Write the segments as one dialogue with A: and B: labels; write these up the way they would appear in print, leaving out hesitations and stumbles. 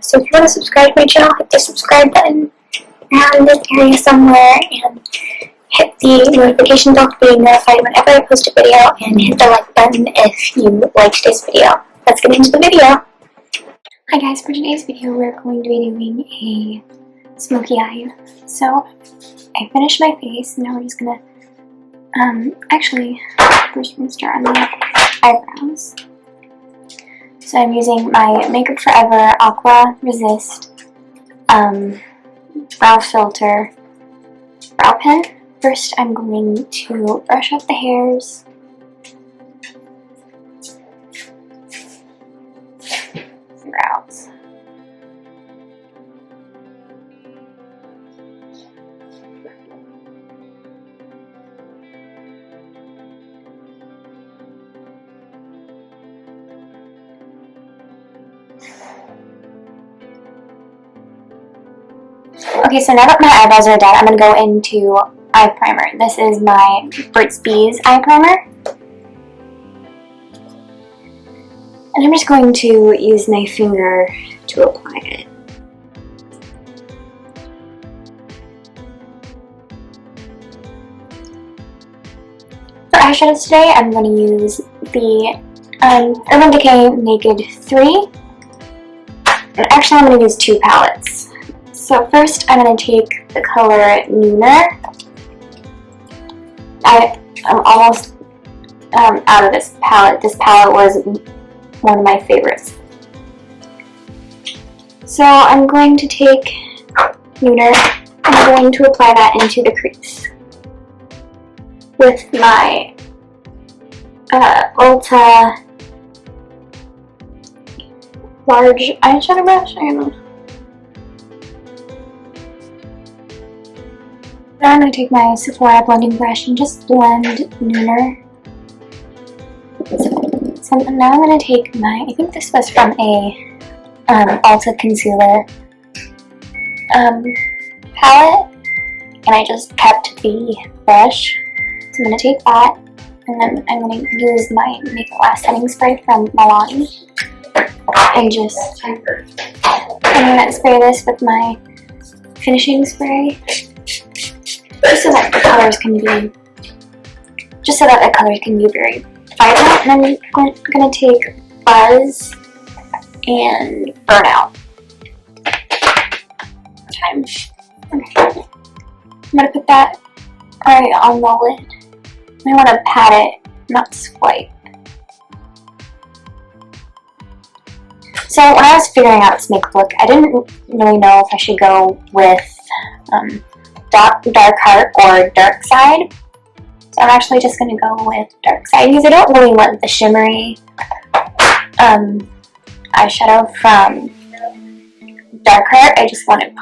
A: So if you want to subscribe to my channel, hit the subscribe button around this area somewhere and hit the notification bell to be notified whenever I post a video, and hit the like button if you liked this video. Let's get into the video. Hi guys, for today's video we're going to be doing a smoky eye. So I finished my face, and now we're just gonna actually first we're gonna start on the eyebrows. So I'm using my Makeup Forever Aqua Resist Brow Filter brow pen. First I'm going to brush up the hairs. Brows. Okay, so now that my eyebrows are done, I'm going to go into eye primer. This is my Burts Bees eye primer. And I'm just going to use my finger to apply it. For eyeshadows today, I'm going to use the Decay Naked 3. And actually I'm going to use 2 palettes. So first I'm going to take the color Lunar. I'm almost out of this palette. This palette was one of my favorites. So I'm going to take Lunar and I'm going to apply that into the crease with my Ulta large eyeshadow brush. Now I'm going to take my Sephora blending brush and just blend Lunar. So now I'm going to take my, I think this was from a Ulta concealer palette, and I just kept the brush. So I'm going to take that, and then I'm going to use my Makeup Last Setting Spray from Milani, and just, I'm going to spray this with my finishing spray. Just so that the colors can be, very vibrant. And I'm going to take Buzz and Burnout. Okay. I'm going to put that right on the lid. I want to pat it, not swipe. So when I was figuring out this makeup look, I didn't really know if I should go with dark heart or dark side. So I'm actually just going to go with dark side because I don't really want the shimmery eyeshadow from dark heart. I just want a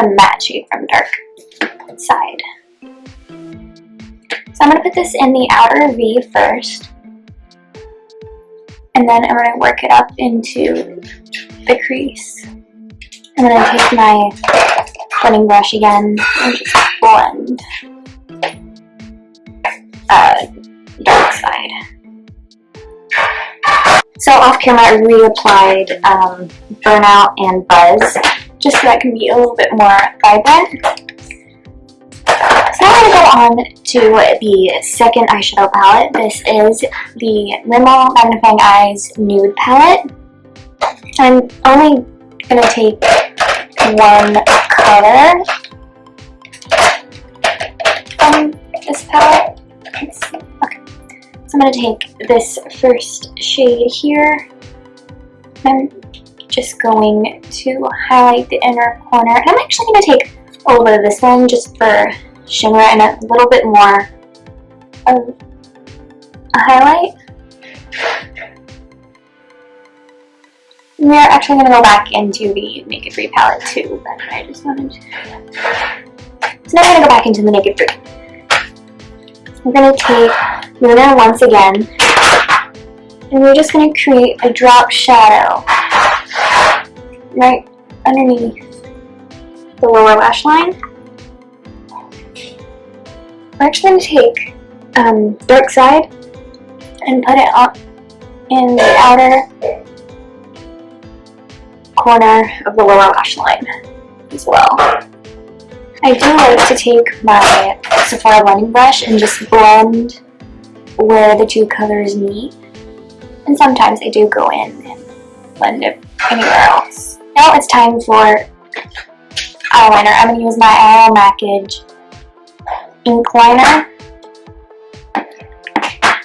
A: matte shade from dark side. So I'm going to put this in the outer V first, and then I'm going to work it up into the crease. I'm going to take my blending brush again and just blend dark side. So off camera I reapplied Burnout and Buzz just so that can be a little bit more vibrant. So now I'm going to go on to the second eyeshadow palette. This is the Rimmel Magnifying Eyes Nude palette. I'm only going to take one color from this palette. Okay, so I'm going to take this first shade here. I'm just going to highlight the inner corner, and I'm actually going to take a little bit of this one just for shimmer and a little bit more of a highlight. And we're actually going to go back into the Naked Free palette too, but I just wanted to... So now I'm going to go back into the Naked Free. We're going to take Lunar once again, and we're just going to create a drop shadow right underneath the lower lash line. We're actually going to take Dark Side and put it on in the outer corner of the lower lash line as well. I do like to take my Sephora blending brush and just blend where the two colors meet. And sometimes I do go in and blend it anywhere else. Now it's time for eyeliner. I'm going to use my Eyebrow makage ink liner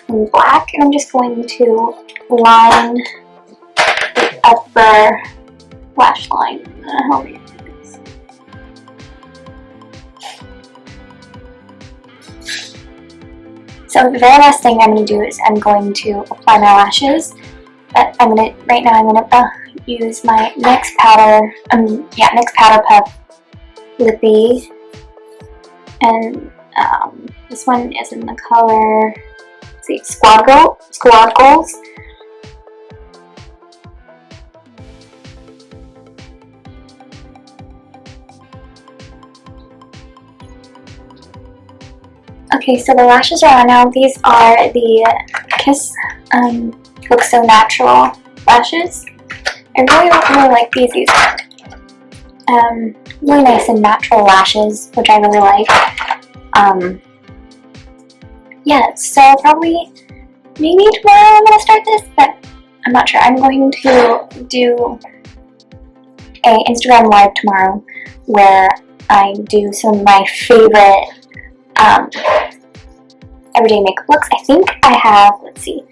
A: in black, and I'm just going to line the upper lash line. How many is. So the very last thing I'm going to do is I'm going to apply my lashes. But right now I'm going to use my NYX NYX powderpuff lippy, and this one is in the color, let's see, Squad Goals. Okay, so the lashes are on now. These are the Kiss Look So Natural lashes. I really like these. These are really nice and natural lashes, which I really like. Yeah, so probably maybe tomorrow I'm gonna start this, but I'm not sure. I'm going to do a Instagram live tomorrow where I do some of my favorite everyday makeup looks. I think I have, let's see,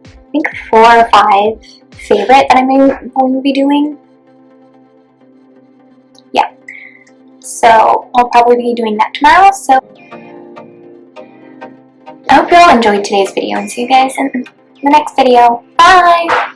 A: I think 4 or 5 favorite that I'm going to be doing. Yeah, so I'll probably be doing that tomorrow. So I hope you all enjoyed today's video, and see you guys in the next video. Bye!